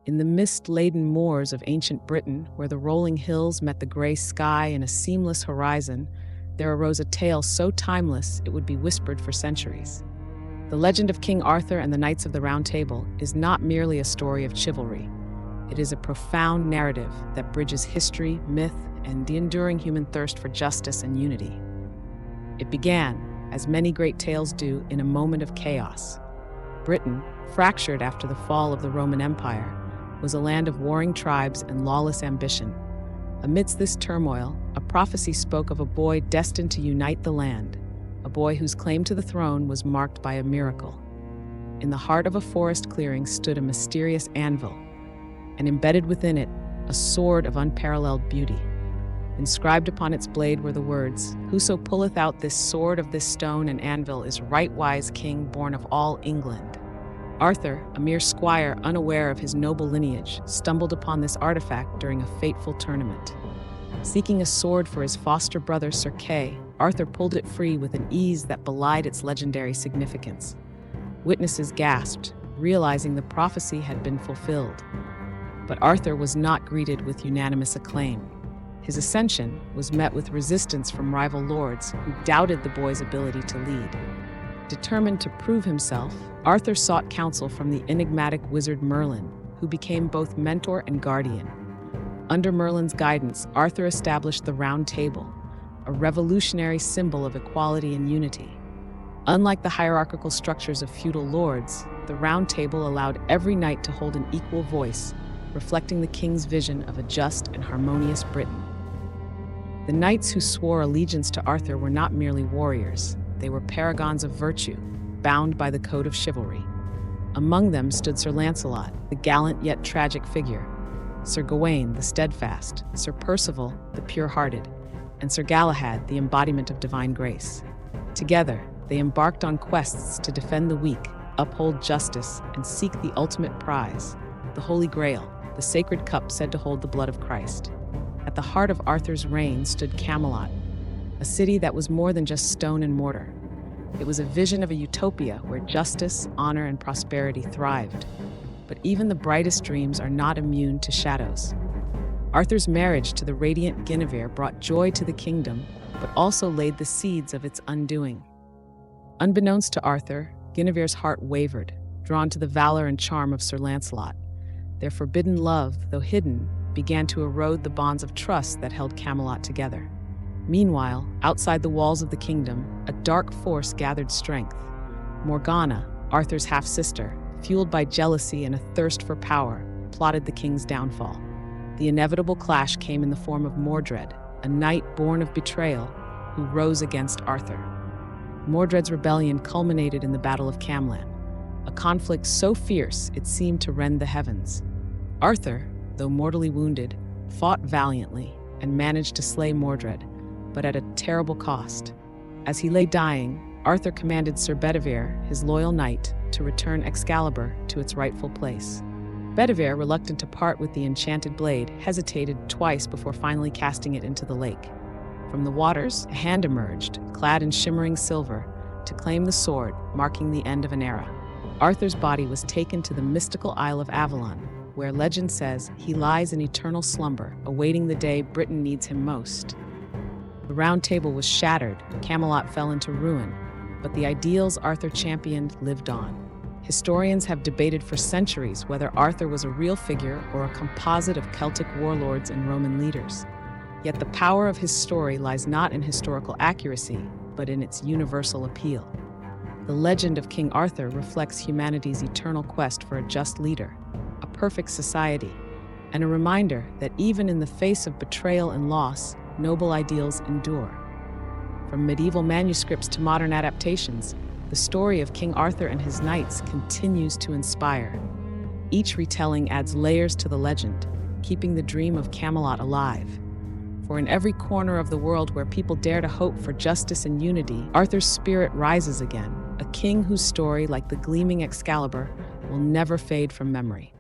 In the mist-laden moors of ancient Britain, where the rolling hills met the gray sky in a seamless horizon, there arose a tale so timeless it would be whispered for centuries. The legend of King Arthur and the Knights of the Round Table is not merely a story of chivalry. It is a profound narrative that bridges history, myth, and the enduring human thirst for justice and unity. It began, as many great tales do, in a moment of chaos. Britain, fractured after the fall of the Roman Empire, was a land of warring tribes and lawless ambition. Amidst this turmoil, a prophecy spoke of a boy destined to unite the land, a boy whose claim to the throne was marked by a miracle. In the heart of a forest clearing stood a mysterious anvil, and embedded within it, a sword of unparalleled beauty. Inscribed upon its blade were the words, "Whoso pulleth out this sword of this stone and anvil is right-wise king born of all England." Arthur, a mere squire unaware of his noble lineage, stumbled upon this artifact during a fateful tournament. Seeking a sword for his foster brother Sir Kay, Arthur pulled it free with an ease that belied its legendary significance. Witnesses gasped, realizing the prophecy had been fulfilled. But Arthur was not greeted with unanimous acclaim. His ascension was met with resistance from rival lords who doubted the boy's ability to lead. Determined to prove himself, Arthur sought counsel from the enigmatic wizard Merlin, who became both mentor and guardian. Under Merlin's guidance, Arthur established the Round Table, a revolutionary symbol of equality and unity. Unlike the hierarchical structures of feudal lords, the Round Table allowed every knight to hold an equal voice, reflecting the king's vision of a just and harmonious Britain. The knights who swore allegiance to Arthur were not merely warriors, they were paragons of virtue, bound by the code of chivalry. Among them stood Sir Lancelot, the gallant yet tragic figure, Sir Gawain, the steadfast, Sir Percival, the pure-hearted, and Sir Galahad, the embodiment of divine grace. Together, they embarked on quests to defend the weak, uphold justice, and seek the ultimate prize, the Holy Grail, the sacred cup said to hold the blood of Christ. At the heart of Arthur's reign stood Camelot, a city that was more than just stone and mortar. It was a vision of a utopia where justice, honor, and prosperity thrived. But even the brightest dreams are not immune to shadows. Arthur's marriage to the radiant Guinevere brought joy to the kingdom, but also laid the seeds of its undoing. Unbeknownst to Arthur, Guinevere's heart wavered, drawn to the valor and charm of Sir Lancelot. Their forbidden love, though hidden, began to erode the bonds of trust that held Camelot together. Meanwhile, outside the walls of the kingdom, a dark force gathered strength. Morgana, Arthur's half-sister, fueled by jealousy and a thirst for power, plotted the king's downfall. The inevitable clash came in the form of Mordred, a knight born of betrayal, who rose against Arthur. Mordred's rebellion culminated in the Battle of Camelot, a conflict so fierce it seemed to rend the heavens. Arthur, though mortally wounded, fought valiantly and managed to slay Mordred, but at a terrible cost. As he lay dying, Arthur commanded Sir Bedivere, his loyal knight, to return Excalibur to its rightful place. Bedivere, reluctant to part with the enchanted blade, hesitated twice before finally casting it into the lake. From the waters, a hand emerged, clad in shimmering silver, to claim the sword, marking the end of an era. Arthur's body was taken to the mystical Isle of Avalon, where legend says he lies in eternal slumber, awaiting the day Britain needs him most. The Round Table was shattered, Camelot fell into ruin, but the ideals Arthur championed lived on. Historians have debated for centuries whether Arthur was a real figure or a composite of Celtic warlords and Roman leaders. Yet the power of his story lies not in historical accuracy, but in its universal appeal. The legend of King Arthur reflects humanity's eternal quest for a just leader, a perfect society, and a reminder that even in the face of betrayal and loss, noble ideals endure. From medieval manuscripts to modern adaptations, the story of King Arthur and his knights continues to inspire. Each retelling adds layers to the legend, keeping the dream of Camelot alive. For in every corner of the world where people dare to hope for justice and unity, Arthur's spirit rises again, a king whose story, like the gleaming Excalibur, will never fade from memory.